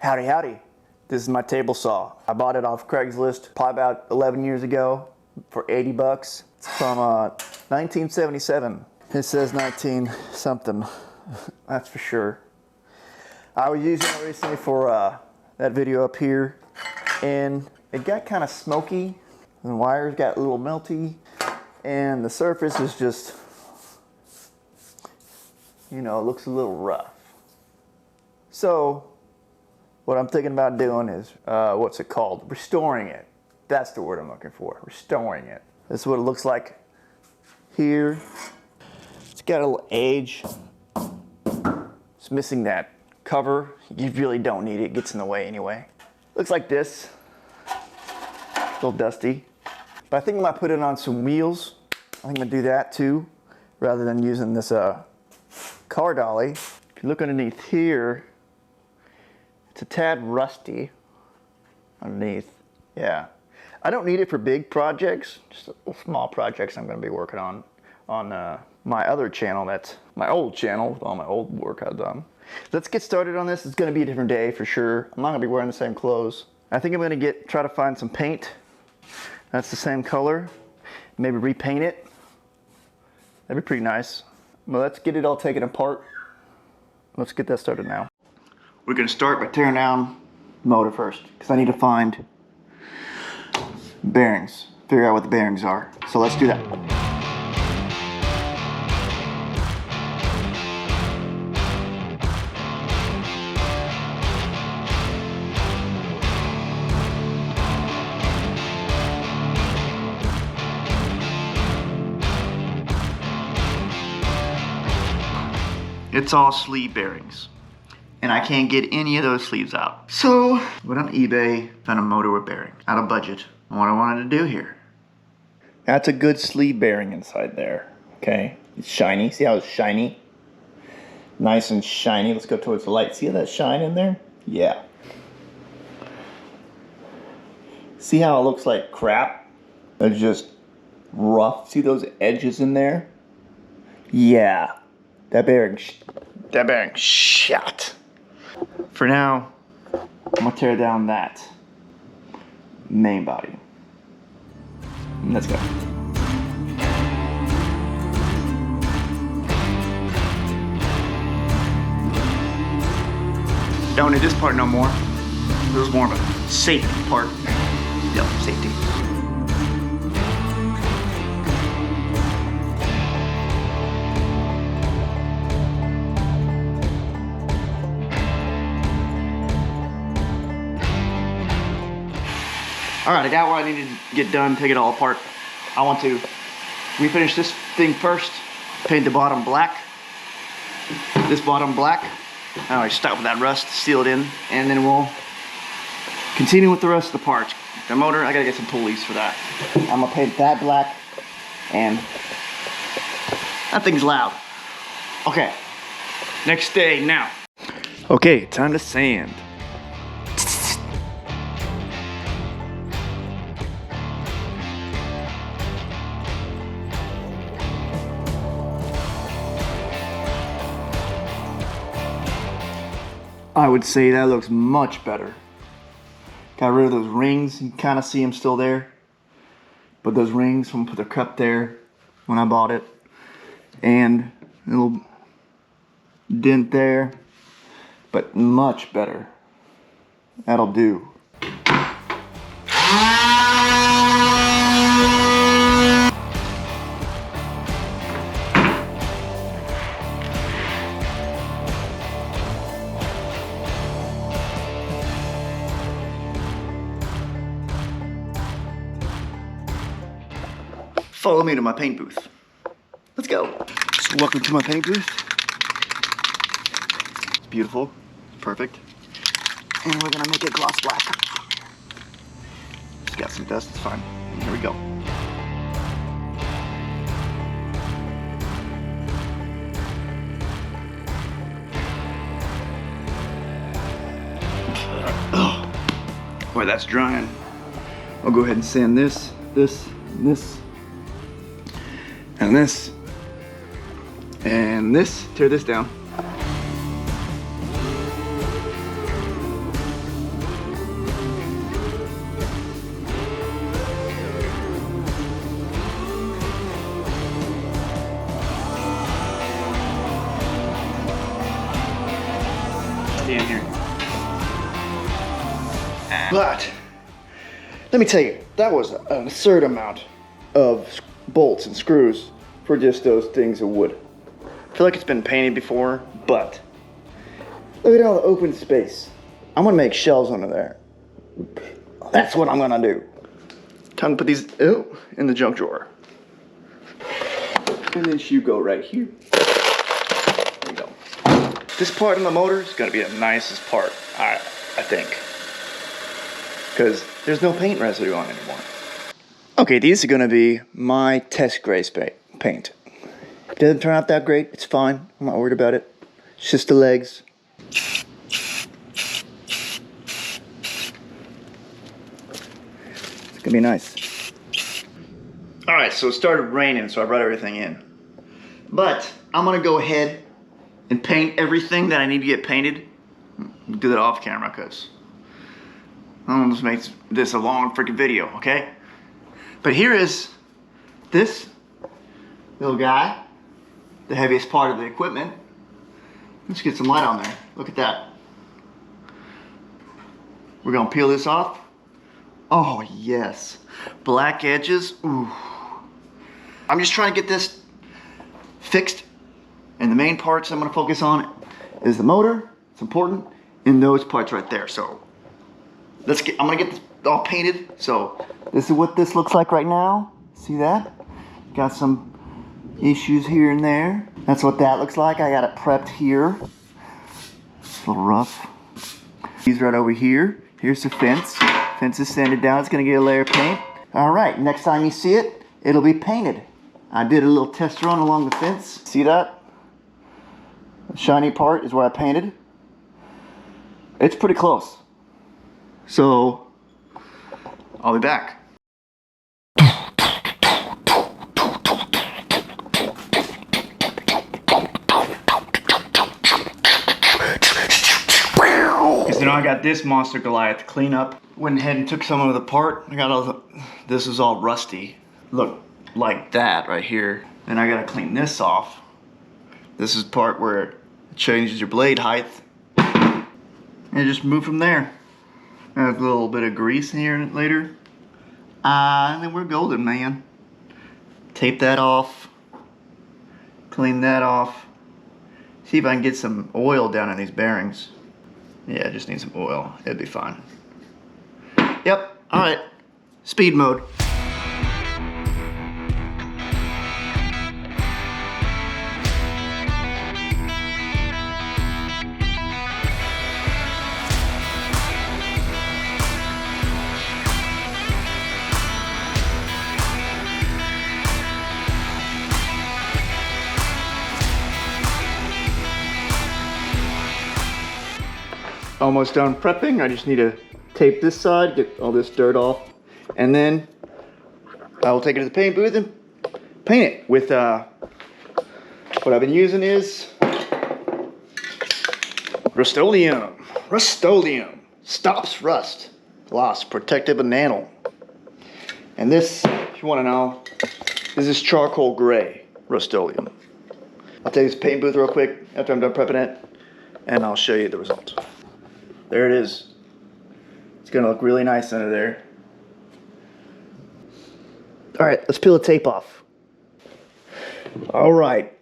Howdy, howdy. This is my table saw. I bought it off Craigslist probably about 11 years ago for 80 bucks. It's from 1977. It says 19 something, that's for sure. I was using it recently for that video up here, and it got kind of smoky. The wires got a little melty, and the surface is just, you know, it looks a little rough. So what I'm thinking about doing is, what's it called? Restoring it. That's the word I'm looking for, restoring it. This is what it looks like here. It's got a little age. It's missing that cover. You really don't need it, it gets in the way anyway. Looks like this, a little dusty. But I think I'm gonna put it on some wheels. I think I'm gonna do that too, rather than using this car dolly. If you look underneath here, it's a tad rusty underneath. Yeah, I don't need it for big projects, just small projects I'm going to be working on my other channel. That's my old channel with all my old work I've done. Let's get started on this. It's going to be a different day for sure. I'm not going to be wearing the same clothes. I think I'm going to try to find some paint that's the same color, maybe repaint it. That'd be pretty nice. Well, let's get it all taken apart. Let's get that started now. We're going to start by tearing down the motor first, because I need to find bearings, figure out what the bearings are. So let's do that. It's all sleeve bearings, and I can't get any of those sleeves out. So, went on eBay, found a motor with bearings, out of budget. And what I wanted to do here. That's a good sleeve bearing inside there, okay? It's shiny, see how it's shiny? Nice and shiny, let's go towards the light. See that shine in there? Yeah. See how it looks like crap? It's just rough, see those edges in there? Yeah, that bearing shot. For now, I'm gonna tear down that main body. Let's go. Don't need this part no more. This is more of a safety part. Yep, safety. Alright, I got what I needed to get done, take it all apart. I want to refinish this thing first, paint the bottom black, this bottom black. I always start with that rust, seal it in, and then we'll continue with the rest of the parts. The motor, I gotta get some pulleys for that. I'm gonna paint that black, and that thing's loud. Okay, next day now. Okay, time to sand. I would say that looks much better. Got rid of those rings, you can kind of see them still there. But those rings, I'm gonna put the cup there when I bought it. And a little dent there, but much better. That'll do. Follow me to my paint booth. Let's go. So welcome to my paint booth. It's beautiful, perfect. And we're gonna make it gloss black. Just got some dust, it's fine. Here we go. While that's drying, I'll go ahead and sand this, this, and this, and this. Tear this down. But let me tell you, that was an absurd amount of bolts and screws for just those things of wood. I feel like it's been painted before, but look at all the open space. I'm gonna make shelves under there. That's what I'm gonna do. Time to put these in the junk drawer. And then shoe go right here. There you go. This part of the motor is gonna be the nicest part, I think. Because there's no paint residue on it anymore. Okay, these are gonna be my test gray paint. If it doesn't turn out that great, it's fine. I'm not worried about it. It's just the legs. It's gonna be nice. All right, so it started raining, so I brought everything in. But I'm gonna go ahead and paint everything that I need to get painted. Do that off camera, because I don't want to make this a long freaking video, okay? But here is this little guy, the heaviest part of the equipment. Let's get some light on there. Look at that. We're gonna peel this off. Oh yes, black edges, ooh. I'm just trying to get this fixed, and the main parts I'm gonna focus on is the motor. It's important, and those parts right there. So I'm gonna get this all painted. So this is what this looks like right now. See that? Got some issues here and there. That's what that looks like. I got it prepped here. It's a little rough. These right over here. Here's the fence. Fence is sanded down. It's gonna get a layer of paint. All right, next time you see it, it'll be painted. I did a little test run along the fence. See that? The shiny part is where I painted. It's pretty close. So, I'll be back. So now I got this monster Goliath to clean up. Went ahead and took some of it apart. I got all the, this is all rusty. Look, like that right here. And I gotta clean this off. This is the part where it changes your blade height. And just move from there. Add a little bit of grease in here later. And then we're golden, man. Tape that off. Clean that off. See if I can get some oil down in these bearings. Yeah, just need some oil. It'll be fine. Yep, alright. Speed mode. Almost done prepping. I just need to tape this side, get all this dirt off, and then I will take it to the paint booth and paint it with what I've been using is Rust-Oleum. Rust-Oleum stops rust, loss, protective enamel. And this, if you want to know, this is charcoal gray Rust-Oleum. I'll take this paint booth real quick after I'm done prepping it, and I'll show you the result. There it is. It's gonna look really nice under there. All right, let's peel the tape off. All right,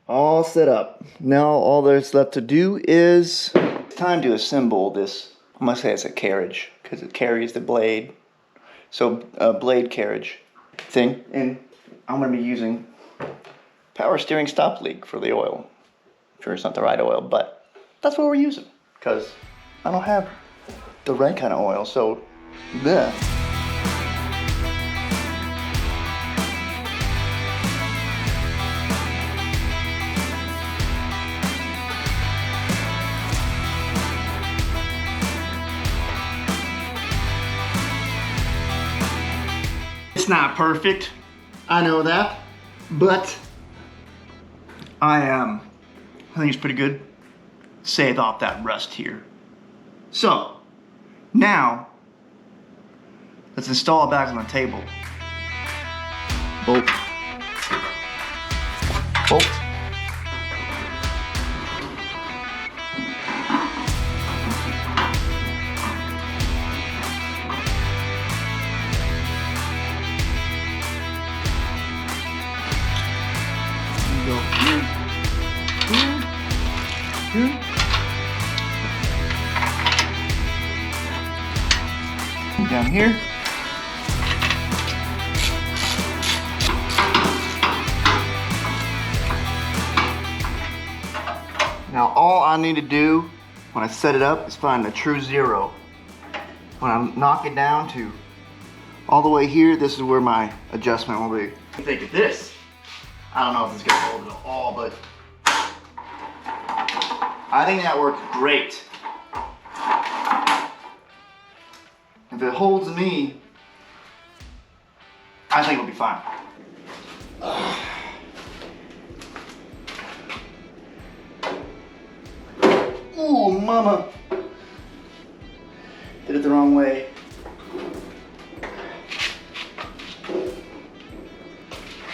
all set up. Now all there's left to do is it's time to assemble this. I'm gonna say it's a carriage because it carries the blade. So blade carriage thing, and I'm gonna be using power steering stop leak for the oil. I'm sure it's not the right oil, but that's what we're using because I don't have the right kind of oil, so there. It's not perfect, I know that, but I think it's pretty good. Save off that rust here. So, now, let's install it back on the table. Bolt. Bolt. down here. Now all I need to do when I set it up is find the true zero. When I knock it down to all the way here, this is where my adjustment will be. What do you think of this? I don't know if it's gonna hold it at all, but I think that worked great. If it holds me, I think it'll be fine. Ooh, mama. Did it the wrong way.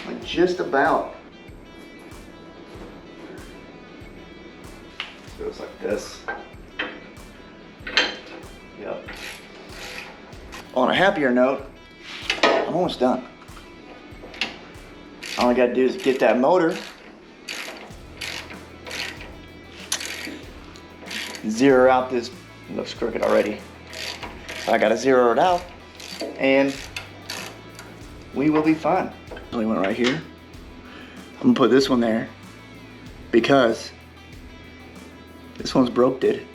Like just about. So it's like this. Yep. On a happier note, I'm almost done. All I gotta do is get that motor, zero out this, it looks crooked already. So I gotta zero it out and we will be fine. I went right here. I'm gonna put this one there because this one's broke, dude.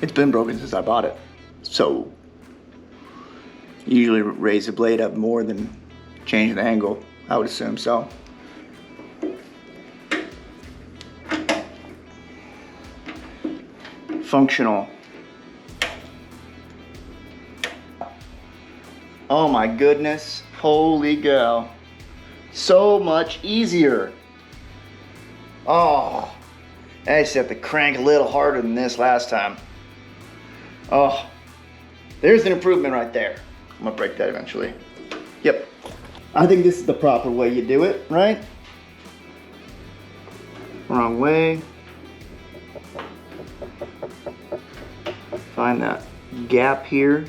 It's been broken since I bought it. So you usually raise the blade up more than change the angle. I would assume so. Functional. Oh my goodness, holy cow. So much easier. Oh, I just have to crank a little harder than this last time. Oh, there's an improvement right there. I'm gonna break that eventually. Yep. I think this is the proper way you do it, right? Wrong way. Find that gap here.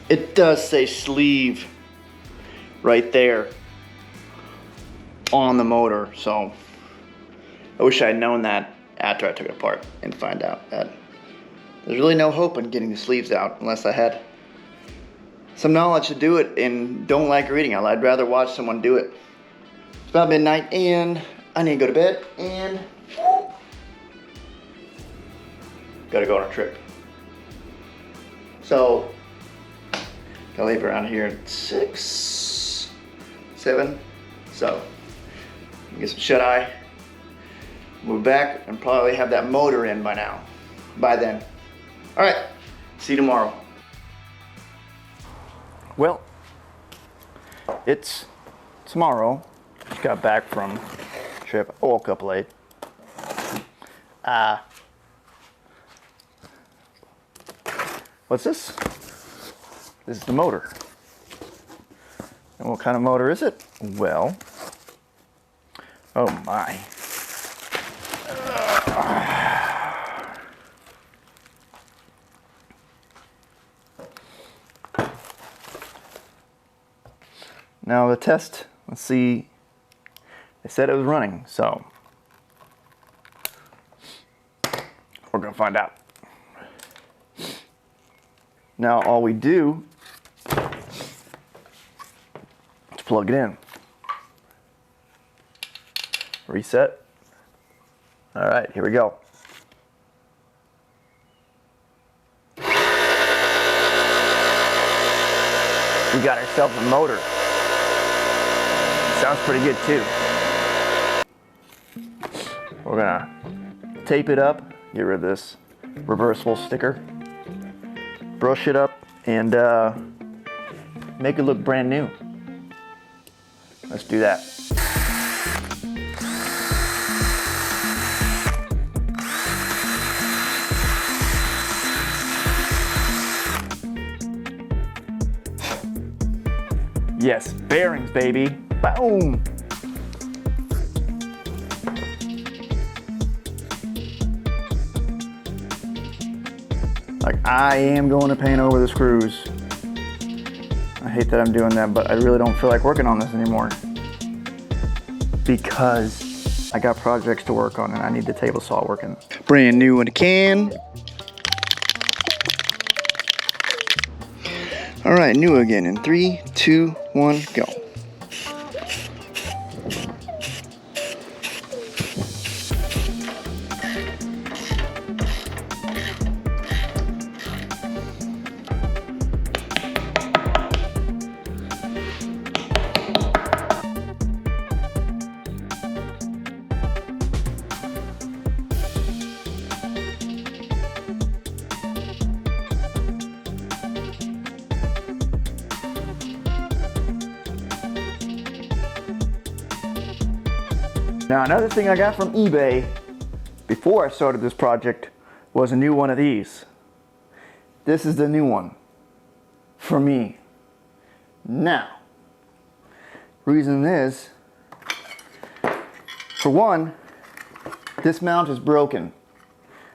It does say sleeve right there on the motor, so I wish I had known that after I took it apart and find out that there's really no hope in getting the sleeves out unless I had some knowledge to do it and don't like reading it. I'd rather watch someone do it. It's about midnight and I need to go to bed and gotta go on a trip. So, I'll leave around here at 6, 7. So, get some shut eye. Move back and probably have that motor in by now. By then. All right, see you tomorrow. Well, it's tomorrow. Just got back from trip. I woke up late. What's this? This is the motor. And what kind of motor is it? Well, oh my. Now the test, let's see, they said it was running, so we're gonna find out. Now all we do is plug it in. Reset. All right, here we go. We got ourselves a motor. Sounds pretty good too. We're gonna tape it up, get rid of this reversible sticker, brush it up, and make it look brand new. Let's do that. Yes, bearings, baby. Boom. Like, I am going to paint over the screws. I hate that I'm doing that, but I really don't feel like working on this anymore because I got projects to work on and I need the table saw working. Brand new in a can. All right, new again in 3, 2, 1, go. Now another thing I got from eBay before I started this project was a new one of these. This is the new one for me. Now, reason is, for one, this mount is broken.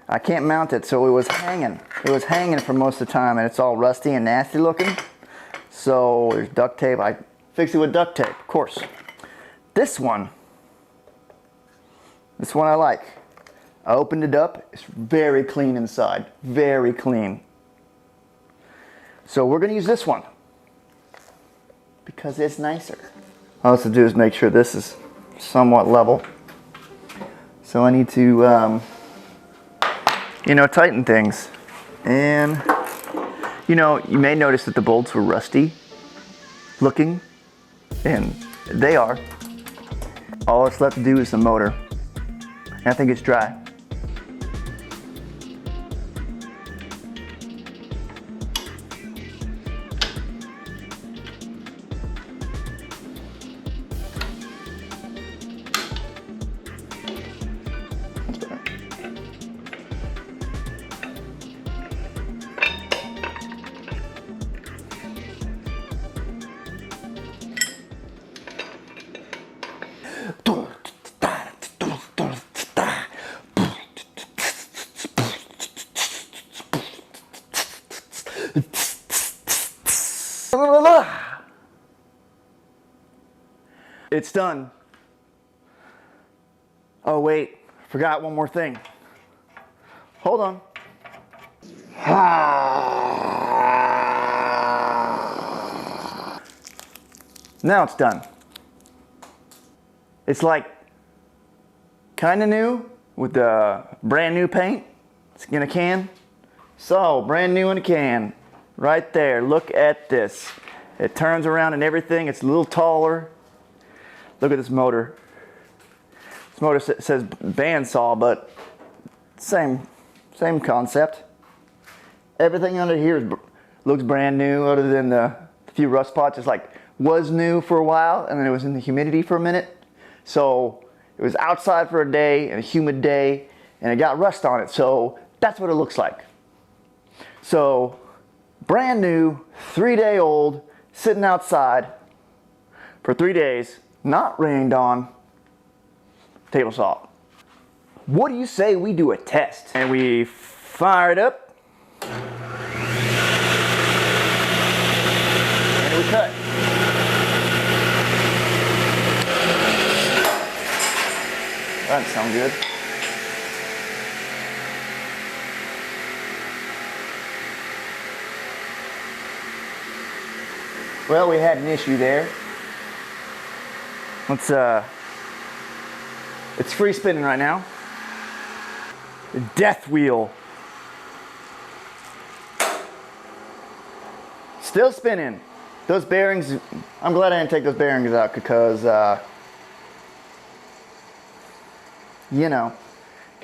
I can't mount it, so it was hanging. It was hanging for most of the time, and it's all rusty and nasty looking. So there's duct tape. I fixed it with duct tape, of course. This one I like. I opened it up. It's very clean inside. Very clean. So we're going to use this one because it's nicer. All I have to do is make sure this is somewhat level. So I need to, tighten things. And, you may notice that the bolts were rusty looking, and they are. All that's left to do is the motor. And I think it's dry. It's done. Oh wait, forgot one more thing. Hold on. Now it's done. It's like kind of new with the brand new paint. It's in a can. So brand new in a can. Right there, look at this. It turns around and everything. It's a little taller. Look at this motor. This motor says bandsaw, but same concept. Everything under here looks brand new, other than the few rust spots. It's like was new for a while, and then it was in the humidity for a minute. So it was outside for a day, and a humid day, and it got rust on it. So that's what it looks like. So brand new, 3-day-old, sitting outside for 3 days. Not rained on, table saw. What do you say we do a test? And we fire it up. And we cut. That doesn't sound good. Well, we had an issue there. It's free spinning right now. The death wheel. Still spinning. Those bearings, I'm glad I didn't take those bearings out because, guess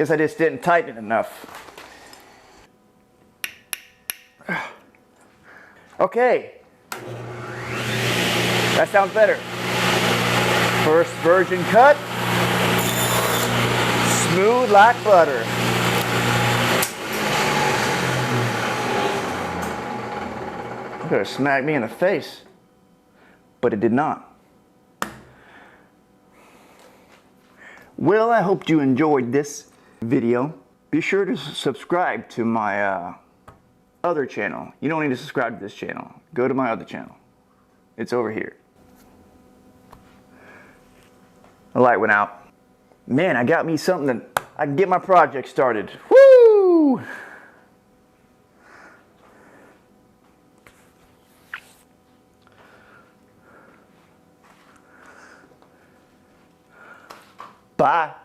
I just didn't tighten it enough. Okay. That sounds better. First virgin cut, smooth like butter. It could have smacked me in the face, but it did not. Well, I hope you enjoyed this video. Be sure to subscribe to my other channel. You don't need to subscribe to this channel. Go to my other channel. It's over here. The light went out. Man, I got me something that I can get my project started. Woo! Bye.